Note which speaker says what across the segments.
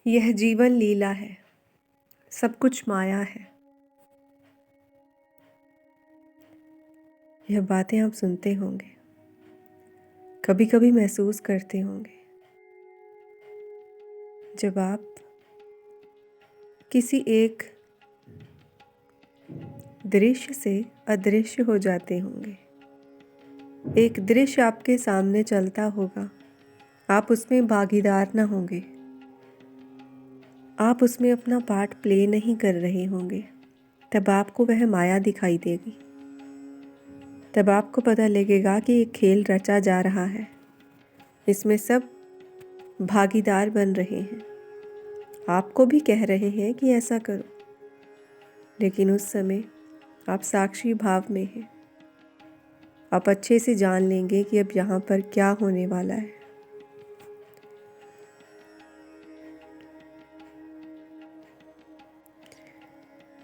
Speaker 1: यह जीवन लीला है, सब कुछ माया है। यह बातें आप सुनते होंगे, कभी कभी महसूस करते होंगे। जब आप किसी एक दृश्य से अदृश्य हो जाते होंगे, एक दृश्य आपके सामने चलता होगा, आप उसमें भागीदार ना होंगे, आप उसमें अपना पार्ट प्ले नहीं कर रहे होंगे, तब आपको वह माया दिखाई देगी। तब आपको पता लगेगा कि एक खेल रचा जा रहा है, इसमें सब भागीदार बन रहे हैं, आपको भी कह रहे हैं कि ऐसा करो, लेकिन उस समय आप साक्षी भाव में हैं। आप अच्छे से जान लेंगे कि अब यहाँ पर क्या होने वाला है।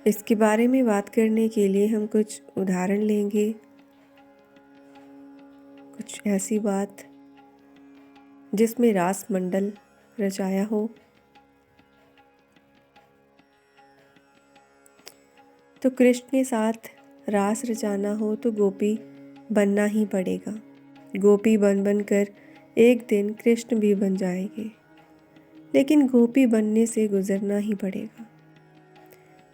Speaker 1: इसके बारे में बात करने के लिए हम कुछ उदाहरण लेंगे, कुछ ऐसी बात जिसमें रास मंडल रचाया हो। तो कृष्ण के साथ रास रचाना हो तो गोपी बनना ही पड़ेगा। गोपी बन कर एक दिन कृष्ण भी बन जाएंगे, लेकिन गोपी बनने से गुजरना ही पड़ेगा।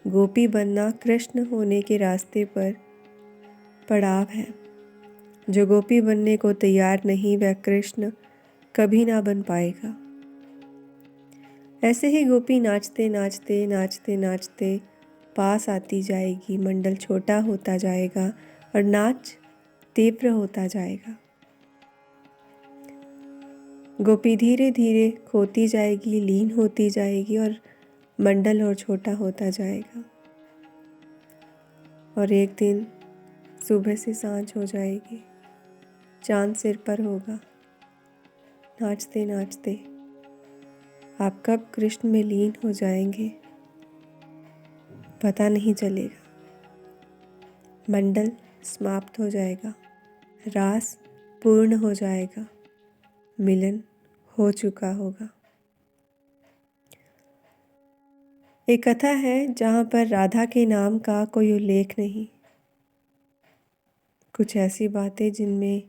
Speaker 1: गोपी बनना कृष्ण होने के रास्ते पर पड़ाव है। जो गोपी बनने को तैयार नहीं, वह कृष्ण कभी ना बन पाएगा। ऐसे ही गोपी नाचते नाचते नाचते नाचते पास आती जाएगी, मंडल छोटा होता जाएगा और नाच तीव्र होता जाएगा। गोपी धीरे धीरे खोती जाएगी, लीन होती जाएगी और मंडल और छोटा होता जाएगा। और एक दिन सुबह से सांझ हो जाएगी, चांद सिर पर होगा। नाचते नाचते आप कब कृष्ण में लीन हो जाएंगे पता नहीं चलेगा। मंडल समाप्त हो जाएगा, रास पूर्ण हो जाएगा, मिलन हो चुका होगा। एक कथा है जहाँ पर राधा के नाम का कोई उल्लेख नहीं। कुछ ऐसी बातें जिनमें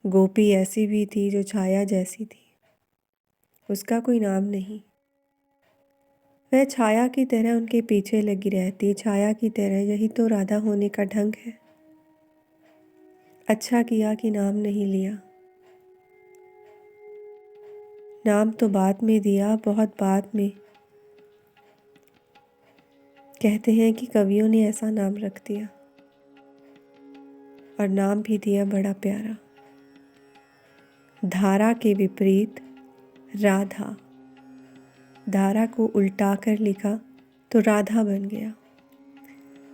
Speaker 1: गोपी ऐसी भी थी जो छाया जैसी थी, उसका कोई नाम नहीं। वह छाया की तरह उनके पीछे लगी रहती, छाया की तरह। यही तो राधा होने का ढंग है। अच्छा किया कि नाम नहीं लिया। नाम तो बाद में दिया, बहुत बाद में। कहते हैं कि कवियों ने ऐसा नाम रख दिया, और नाम भी दिया बड़ा प्यारा। धारा के विपरीत राधा। धारा को उल्टा कर लिखा तो राधा बन गया।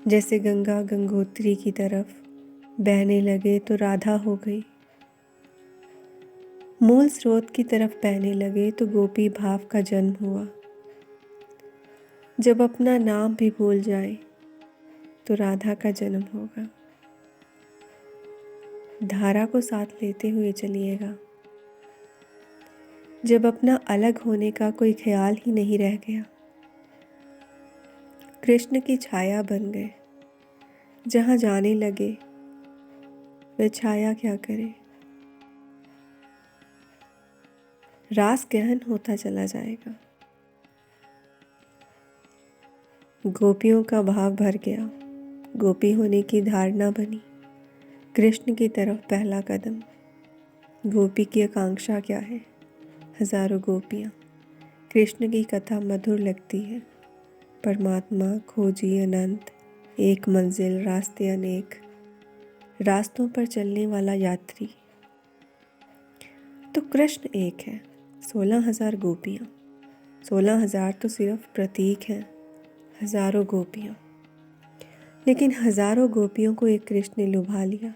Speaker 1: जैसे गंगा गंगोत्री की तरफ बहने लगे तो राधा हो गई। मूल स्रोत की तरफ बहने लगे तो गोपी भाव का जन्म हुआ। जब अपना नाम भी भूल जाए तो राधा का जन्म होगा। धारा को साथ लेते हुए चलिएगा। जब अपना अलग होने का कोई ख्याल ही नहीं रह गया, कृष्ण की छाया बन गए। जहाँ जाने लगे वह छाया क्या करे। रास गहन होता चला जाएगा। गोपियों का भाव भर गया, गोपी होने की धारणा बनी। कृष्ण की तरफ पहला कदम। गोपी की आकांक्षा क्या है? हजारों गोपियाँ। कृष्ण की कथा मधुर लगती है। परमात्मा खोजी अनंत, एक मंजिल रास्ते अनेक, रास्तों पर चलने वाला यात्री। तो कृष्ण एक है, 16,000 गोपियाँ। 16,000 तो सिर्फ प्रतीक हैं, हजारों गोपियाँ। लेकिन हजारों गोपियों को एक कृष्ण ने लुभा लिया।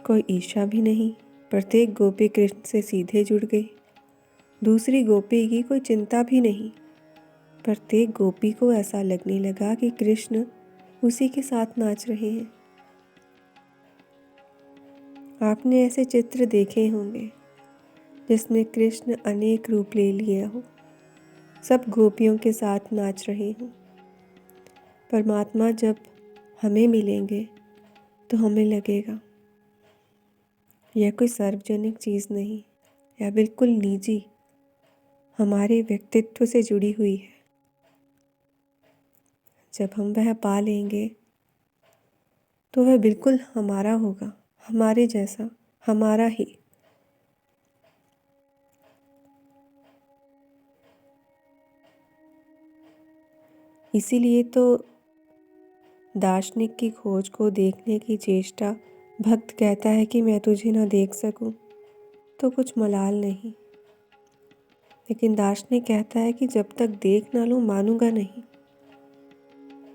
Speaker 1: कोई ईर्ष्या भी नहीं, प्रत्येक गोपी कृष्ण से सीधे जुड़ गई। दूसरी गोपी की कोई चिंता भी नहीं। प्रत्येक गोपी को ऐसा लगने लगा कि कृष्ण उसी के साथ नाच रहे हैं। आपने ऐसे चित्र देखे होंगे जिसमें कृष्ण अनेक रूप ले लिया हो, सब गोपियों के साथ नाच रहे हों। परमात्मा जब हमें मिलेंगे तो हमें लगेगा यह कोई सार्वजनिक चीज़ नहीं, यह बिल्कुल निजी हमारे व्यक्तित्व से जुड़ी हुई है। जब हम वह पा लेंगे तो वह बिल्कुल हमारा होगा, हमारे जैसा, हमारा ही। इसीलिए तो दार्शनिक की खोज को देखने की चेष्टा, भक्त कहता है कि मैं तुझे ना देख सकूं तो कुछ मलाल नहीं, लेकिन दार्शनिक कहता है कि जब तक देख ना लूं मानूंगा नहीं,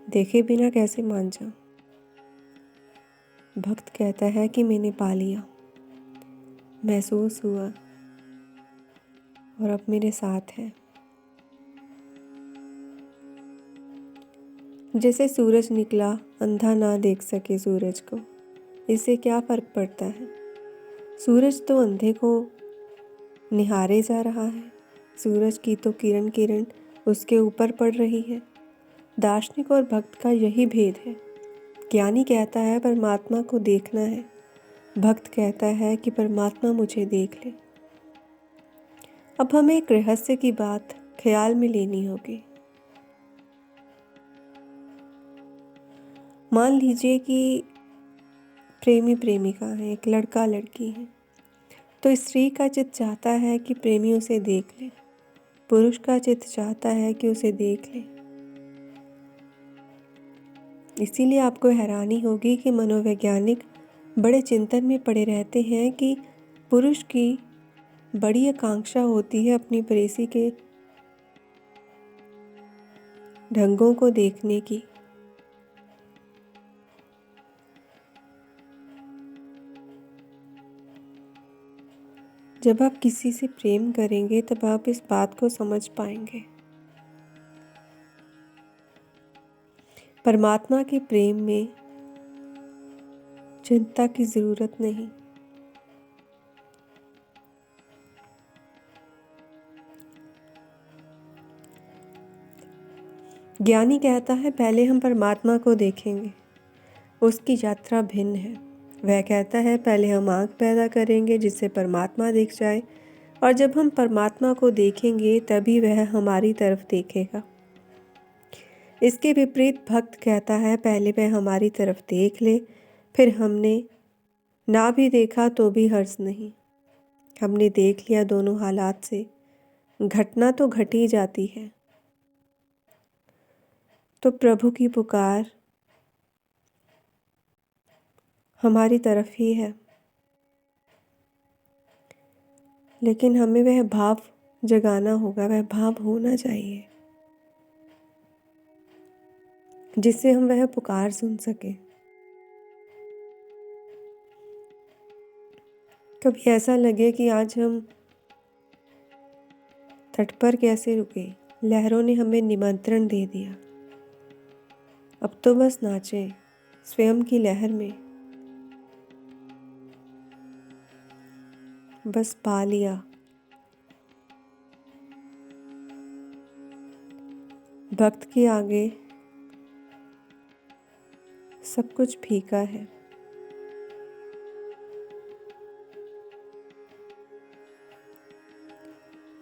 Speaker 1: देखे बिना कैसे मान जाऊं। भक्त कहता है कि मैंने पा लिया, महसूस हुआ और अब मेरे साथ है। जैसे सूरज निकला, अंधा ना देख सके सूरज को, इससे क्या फर्क पड़ता है? सूरज तो अंधे को निहारे जा रहा है, सूरज की तो किरण किरण उसके ऊपर पड़ रही है। दार्शनिक और भक्त का यही भेद है। ज्ञानी कहता है परमात्मा को देखना है, भक्त कहता है कि परमात्मा मुझे देख ले। अब हमें एक रहस्य की बात ख्याल में लेनी होगी। मान लीजिए कि प्रेमी प्रेमिका है, एक लड़का लड़की है, तो स्त्री का चित्त चाहता है कि प्रेमी उसे देख ले, पुरुष का चित्त चाहता है कि उसे देख ले। इसीलिए आपको हैरानी होगी कि मनोवैज्ञानिक बड़े चिंतन में पड़े रहते हैं कि पुरुष की बड़ी आकांक्षा होती है अपनी प्रेयसी के ढंगों को देखने की। जब आप किसी से प्रेम करेंगे तब आप इस बात को समझ पाएंगे। परमात्मा के प्रेम में चिंता की जरूरत नहीं। ज्ञानी कहता है पहले हम परमात्मा को देखेंगे, उसकी यात्रा भिन्न है। वह कहता है पहले हम आँख पैदा करेंगे जिससे परमात्मा दिख जाए, और जब हम परमात्मा को देखेंगे तभी वह हमारी तरफ देखेगा। इसके विपरीत भक्त कहता है पहले वह हमारी तरफ देख ले, फिर हमने ना भी देखा तो भी हर्ज नहीं। हमने देख लिया दोनों हालात से, घटना तो घट ही जाती है। तो प्रभु की पुकार हमारी तरफ ही है, लेकिन हमें वह भाव जगाना होगा, वह भाव होना चाहिए जिससे हम वह पुकार सुन सके। कभी ऐसा लगे कि आज हम तट पर कैसे रुके, लहरों ने हमें निमंत्रण दे दिया, अब तो बस नाचे स्वयं की लहर में, बस पा लिया। भक्त के आगे सब कुछ फीका है।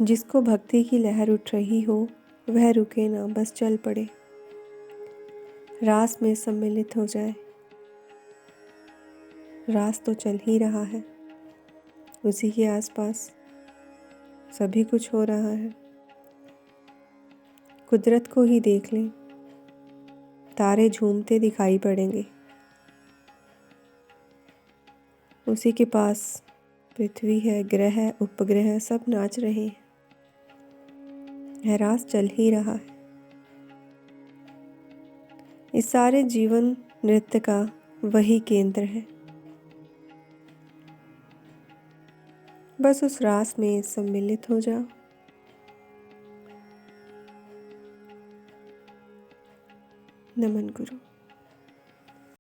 Speaker 1: जिसको भक्ति की लहर उठ रही हो वह रुके ना, बस चल पड़े, रास में सम्मिलित हो जाए। रास तो चल ही रहा है, उसी के आसपास सभी कुछ हो रहा है। कुदरत को ही देख लें, तारे झूमते दिखाई पड़ेंगे, उसी के पास पृथ्वी है, ग्रह है, उपग्रह है, सब नाच रहे हैं। यह रास चल ही रहा है। इस सारे जीवन नृत्य का वही केंद्र है। बस उस रास में सम्मिलित हो जाओ। नमन गुरु।